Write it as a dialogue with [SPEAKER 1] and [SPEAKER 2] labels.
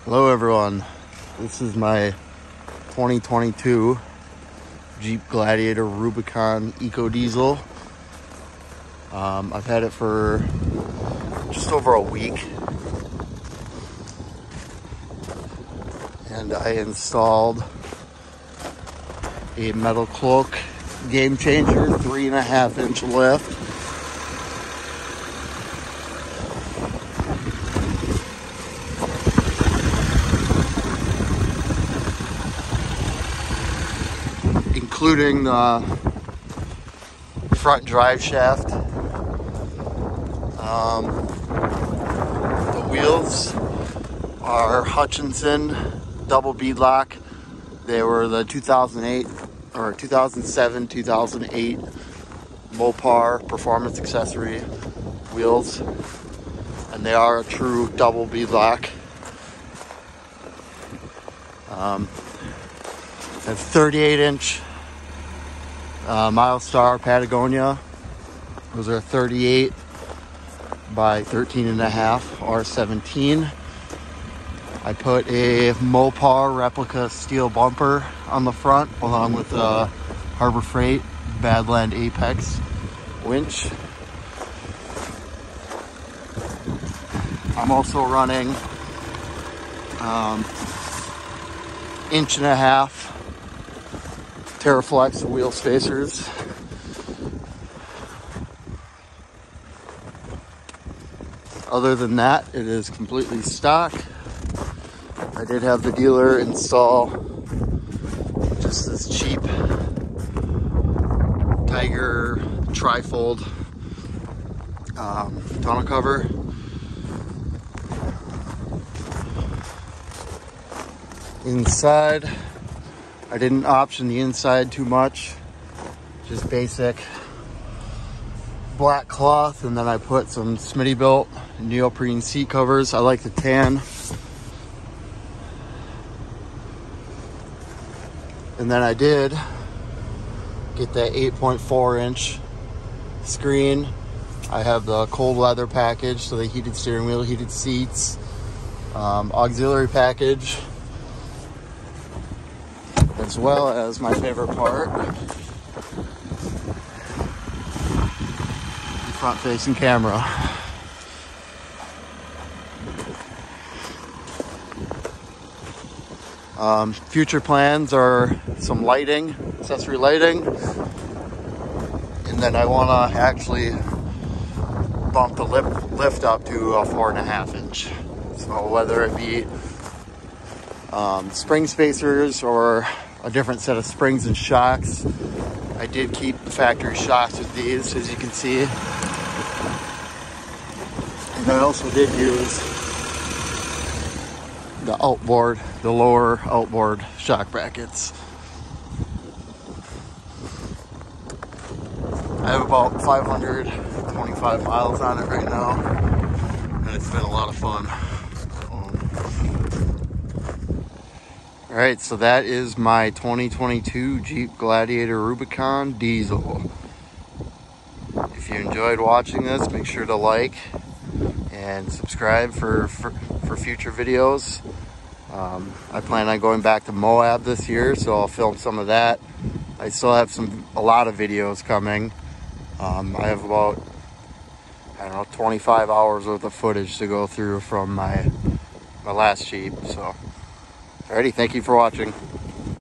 [SPEAKER 1] Hello everyone, this is my 2022 Jeep Gladiator Rubicon Eco Diesel. I've had it for just over a week, and I installed a Metalcloak Game Changer 3.5-inch lift. Including the front drive shaft. The wheels are Hutchinson Double Beadlock. They were the 2008 or 2007, 2008 Mopar performance accessory wheels, and they are a true double beadlock. A 38-inch Milestar Patagonia. Those are 38 by 13.5 R17. I put a Mopar replica steel bumper on the front, along with a Harbor Freight Badland Apex winch. I'm also running 1.5-inch Teraflex wheel spacers. Other than that, it is completely stock. I did have the dealer install just this cheap Tiger trifold tonneau cover. Inside, I didn't option the inside too much, just basic black cloth, and then I put some Smittybilt neoprene seat covers. I like the tan. And then I did get that 8.4-inch screen. I have the cold weather package, so the heated steering wheel, heated seats, auxiliary package, as well as my favorite part, the front-facing camera. Future plans are some lighting, accessory lighting, and then I want to actually bump the lift up to a 4.5-inch. So whether it be spring spacers or a different set of springs and shocks. I did keep the factory shocks with these, as you can see. And I also did use the outboard, the lower outboard shock brackets. I have about 525 miles on it right now, and it's been a lot of fun. All right, so that is my 2022 Jeep Gladiator Rubicon Diesel. If you enjoyed watching this, make sure to like and subscribe for future videos. I plan on going back to Moab this year, so I'll film some of that. I still have a lot of videos coming. I have about, 25 hours worth of footage to go through from my last Jeep, so. Alrighty, thank you for watching.